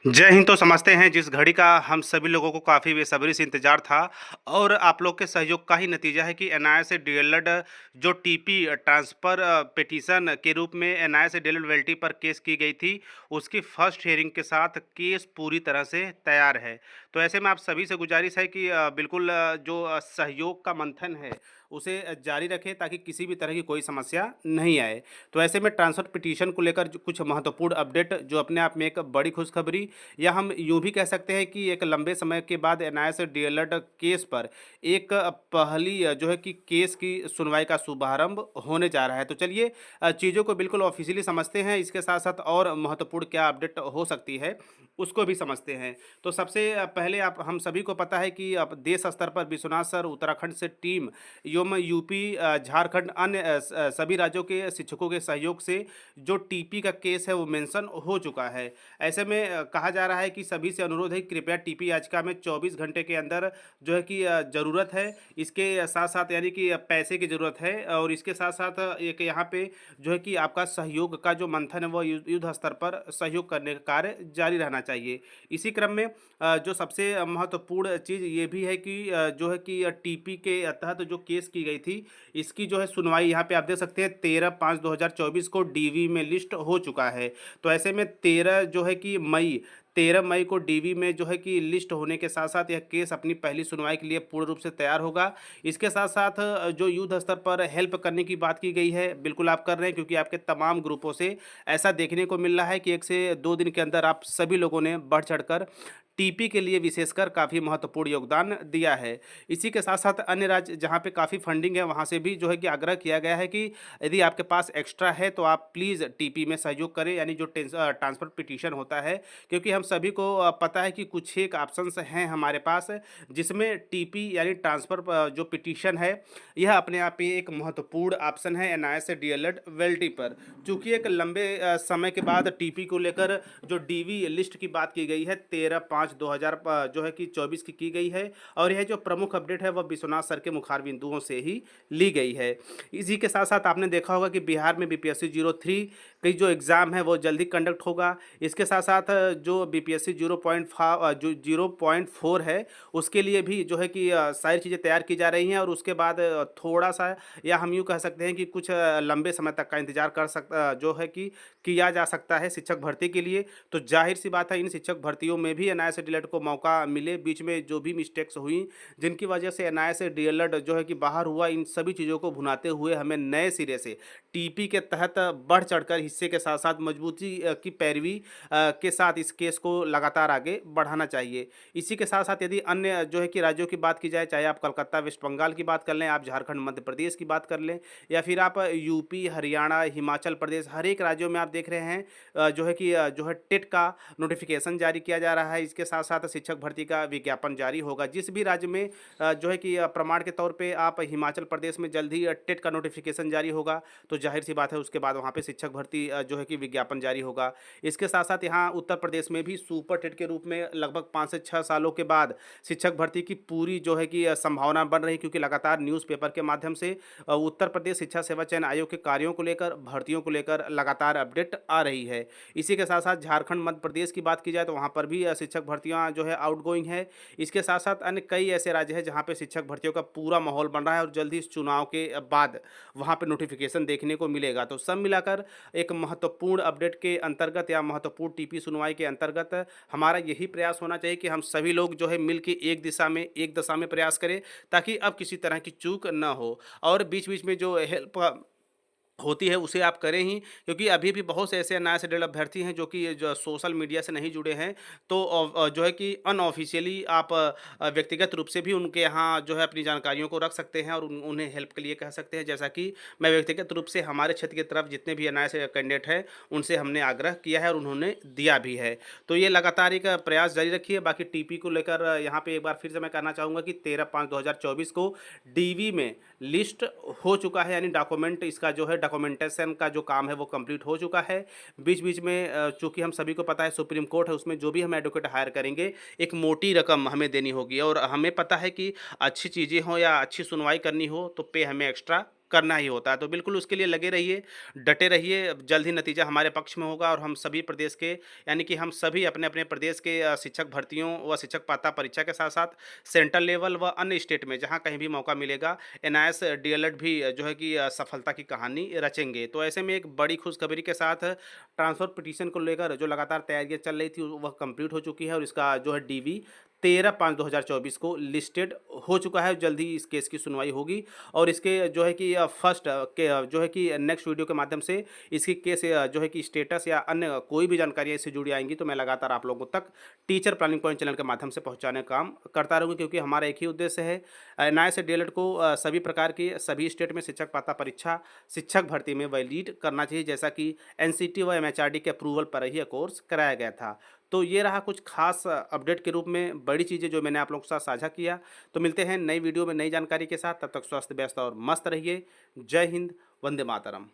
जय हिंद। तो समझते हैं जिस घड़ी का हम सभी लोगों को काफ़ी बेसब्री से इंतजार था और आप लोग के सहयोग का ही नतीजा है कि एनआईए से डीएलएड जो टीपी ट्रांसफ़र पिटीशन के रूप में एनआईए से डीएलएड वेल्टी पर केस की गई थी, उसकी फर्स्ट हियरिंग के साथ केस पूरी तरह से तैयार है। तो ऐसे में आप सभी से गुजारिश है कि बिल्कुल जो सहयोग का मंथन है उसे जारी रखें ताकि किसी भी तरह की कोई समस्या नहीं आए। तो ऐसे में ट्रांसफ़र पिटीशन को लेकर जो कुछ महत्वपूर्ण अपडेट जो अपने आप में एक बड़ी खुशखबरी, या हम यूँ भी कह सकते हैं कि एक लंबे समय के बाद एनआईए से डीएलएड केस पर एक पहली जो है कि केस की सुनवाई का शुभारंभ होने जा रहा है। तो चलिए चीज़ों को बिल्कुल ऑफिशियली समझते हैं, इसके साथ साथ और महत्वपूर्ण क्या अपडेट हो सकती है उसको भी समझते हैं। तो सबसे पहले आप हम सभी को पता है कि अब देश स्तर पर विश्वनाथ सर उत्तराखंड से टीम एवं यूपी झारखंड अन्य सभी राज्यों के शिक्षकों के सहयोग से जो टीपी का केस है वो मेंशन हो चुका है। ऐसे में कहा जा रहा है कि सभी से अनुरोध है कि कृपया टीपी याचिका में 24 घंटे के अंदर जो है कि ज़रूरत है। इसके साथ-साथ यानी कि पैसे की ज़रूरत है और इसके साथ-साथ एक यहाँ पे जो है कि आपका सहयोग का जो मंथन है वो युद्ध स्तर पर सहयोग करने का कार्य जारी रहना चाहिए। इसी क्रम में जो सबसे महत्वपूर्ण चीज़ ये भी है कि जो है कि टीपी के तहत जो केस की गई थी, इसकी जो है सुनवाई यहाँ पे आप देख सकते हैं 13/5/2024 को डीवी में लिस्ट हो चुका है। तो ऐसे में 13 मई को डीवी में जो है कि लिस्ट होने के साथ-साथ यह केस अपनी पहली सुनवाई के लिए पूर्ण रूप से तैयार होगा। इसके साथ-साथ जो युद्ध स्तर पर हेल्प करने की बात की गई है, बिल्कुल आप कर रहे हैं क्योंकि आपके तमाम ग्रुपों से ऐसा देखने को मिल रहा है कि 1 से 2 दिन के अंदर आप सभी लोगों ने बढ़-चढ़कर टीपी के लिए विशेषकर काफ़ी महत्वपूर्ण योगदान दिया है। इसी के साथ-साथ अन्य राज्य जहाँ पे काफ़ी फंडिंग है, वहाँ से भी जो है कि आग्रह किया गया है कि यदि आपके पास एक्स्ट्रा है तो आप प्लीज़ टीपी में सहयोग करें, यानी जो ट्रांसफ़र पिटीशन होता है, क्योंकि हम सभी को पता है कि कुछ एक ऑप्शंस हैं हमारे पास जिसमें टीपी यानी ट्रांसफ़र जो पिटीशन है, यह अपने आप में एक महत्वपूर्ण ऑप्शन है एनआईए से डीएलएड वेल्टी पर। चूँकि एक लंबे समय के बाद टीपी को लेकर जो डीवी लिस्ट की बात की गई है 13/5/2000 जो है कि 24 की गई है और यह जो प्रमुख अपडेट है वह विश्वनाथ सर के मुखार बिंदुओं से ही ली गई है। इसी के साथ-साथ आपने देखा होगा कि बिहार में बीपीएससी 03 की जो एग्ज़ाम है वो जल्दी कंडक्ट होगा। इसके साथ-साथ जो बीपीएससी 0.4 है उसके लिए भी जो है कि सारी चीज़ें तैयार की जा रही हैं और उसके बाद थोड़ा-सा, या हम यूँ कह सकते हैं कि कुछ लंबे समय तक का इंतज़ार जो है कि किया जा सकता है शिक्षक भर्ती के लिए। तो ज़ाहिर-सी बात है इन शिक्षक भर्तियों में भी एनआईए से डीएलएड को मौका मिले। बीच में जो भी मिस्टेक्स हुई, जिनकी वजह से एनआईए से डीएलएड जो है कि बाहर हुआ, इन सभी चीज़ों को भुनाते हुए हमें नए सिरे से टीपी के तहत बढ़-चढ़कर हिस्से के साथ-साथ मजबूती की पैरवी के साथ इस केस को लगातार आगे बढ़ाना चाहिए। इसी के साथ-साथ यदि अन्य जो है कि राज्यों की बात की जाए, चाहे आप कोलकाता, वेस्ट बंगाल की बात कर लें, आप झारखंड, मध्य प्रदेश की बात कर लें, या फिर आप यूपी, हरियाणा, हिमाचल प्रदेश, हर एक राज्यों में आप देख रहे हैं जो है कि जो है टेट का नोटिफिकेशन जारी किया जा रहा है। इसके साथ-साथ शिक्षक भर्ती का विज्ञापन जारी होगा। जिस भी राज्य में जो है कि प्रमाण के तौर पे आप हिमाचल प्रदेश में जल्द ही टेट का नोटिफिकेशन जारी होगा, तो ज़ाहिर-सी बात है उसके बाद वहाँ पे शिक्षक भर्ती जो है कि विज्ञापन जारी होगा। इसके साथ-साथ यहाँ उत्तर प्रदेश में भी सुपर टेट के रूप में लगभग 5 से 6 सालों के बाद शिक्षक भर्ती की पूरी जो है कि संभावना बन रही है, क्योंकि लगातार न्यूज़पेपर के माध्यम से उत्तर प्रदेश शिक्षा सेवा चयन आयोग के कार्यों को लेकर, भर्तियों को लेकर लगातार अपडेट आ रही है। इसी के साथ-साथ झारखंड, मध्य प्रदेश की बात की जाए तो वहाँ पर भी शिक्षक भर्तियाँ जो है आउटगोइंग है। इसके साथ-साथ अन्य कई ऐसे राज्य हैं जहाँ पे शिक्षक भर्तियों का पूरा माहौल बन रहा है और जल्द ही इस चुनाव के बाद वहाँ पे नोटिफ़िकेशन देखने को मिलेगा। तो सब मिलाकर एक महत्वपूर्ण अपडेट के अंतर्गत या महत्वपूर्ण टीपी सुनवाई के अंतर्गत हमारा यही प्रयास होना चाहिए कि हम सभी लोग जो है मिल के एक दशा में प्रयास करें, ताकि अब किसी तरह की चूक ना हो। और बीच-बीच में जो हेल्प होती है उसे आप करें ही, क्योंकि अभी भी बहुत से ऐसे नए से डेढ़ अभ्यर्थी हैं जो कि जो सोशल मीडिया से नहीं जुड़े हैं। तो जो है कि अनऑफ़िशियली आप व्यक्तिगत रूप से भी उनके यहाँ जो है अपनी जानकारियों को रख सकते हैं और उन्हें हेल्प के लिए कह सकते हैं। जैसा कि मैं व्यक्तिगत रूप से हमारे क्षेत्र की तरफ जितने भी एनआईए से कैंडिडेट हैं, उनसे हमने आग्रह किया है और उन्होंने दिया भी है। तो ये लगातार एक प्रयास जारी रखिए। बाकी टीपी को लेकर यहाँ पे एक बार फिर से मैं कहना चाहूँगा कि 13/5/2024 को डीवी में लिस्ट हो चुका है, यानी डॉक्यूमेंट इसका जो है डॉक्यूमेंटेशन का जो काम है वो कंप्लीट हो चुका है। बीच-बीच में चूँकि हम सभी को पता है सुप्रीम कोर्ट है, उसमें जो भी हम एडवोकेट हायर करेंगे, एक मोटी रकम हमें देनी होगी और हमें पता है कि अच्छी चीज़ें हों या अच्छी सुनवाई करनी हो तो पे हमें एक्स्ट्रा करना ही होता है। तो बिल्कुल उसके लिए लगे रहिए, डटे रहिए, जल्द ही नतीजा हमारे पक्ष में होगा और हम सभी प्रदेश के यानी कि हम सभी अपने-अपने प्रदेश के शिक्षक भर्तियों व शिक्षक पात्रता परीक्षा के साथ-साथ सेंट्रल लेवल व अन्य स्टेट में जहाँ कहीं भी मौका मिलेगा, एनआईएस, डीएलएड भी जो है कि सफलता की कहानी रचेंगे। तो ऐसे में एक बड़ी खुशखबरी के साथ ट्रांसफर पिटीशन को लेकर जो लगातार तैयारियाँ चल रही थी, वह कंप्लीट हो चुकी है और इसका जो है डीवी 13/5/2024 को लिस्टेड हो चुका है। जल्द ही इस केस की सुनवाई होगी और इसके जो है कि फर्स्ट के जो है कि नेक्स्ट वीडियो के माध्यम से इसकी केस जो है कि स्टेटस या अन्य कोई भी जानकारियाँ इससे जुड़ी आएँगी तो मैं लगातार आप लोगों तक टीचर प्लानिंग पॉइंट चैनल के माध्यम से पहुँचाने का काम करता रहूँगा, क्योंकि हमारा एक ही उद्देश्य है एनआईए से डीएलएड को सभी प्रकार की सभी स्टेट में शिक्षक पात्रता परीक्षा, शिक्षक भर्ती में वैलिड करना चाहिए, जैसा कि एनसीटी व एमएचआरडी के अप्रूवल पर ही यह कोर्स कराया गया था। तो ये रहा कुछ खास अपडेट के रूप में बड़ी चीज़ें जो मैंने आप लोगों के साथ साझा किया। तो मिलते हैं नई वीडियो में नई जानकारी के साथ, तब तक स्वस्थ, व्यस्त और मस्त रहिए। जय हिंद, वंदे मातरम।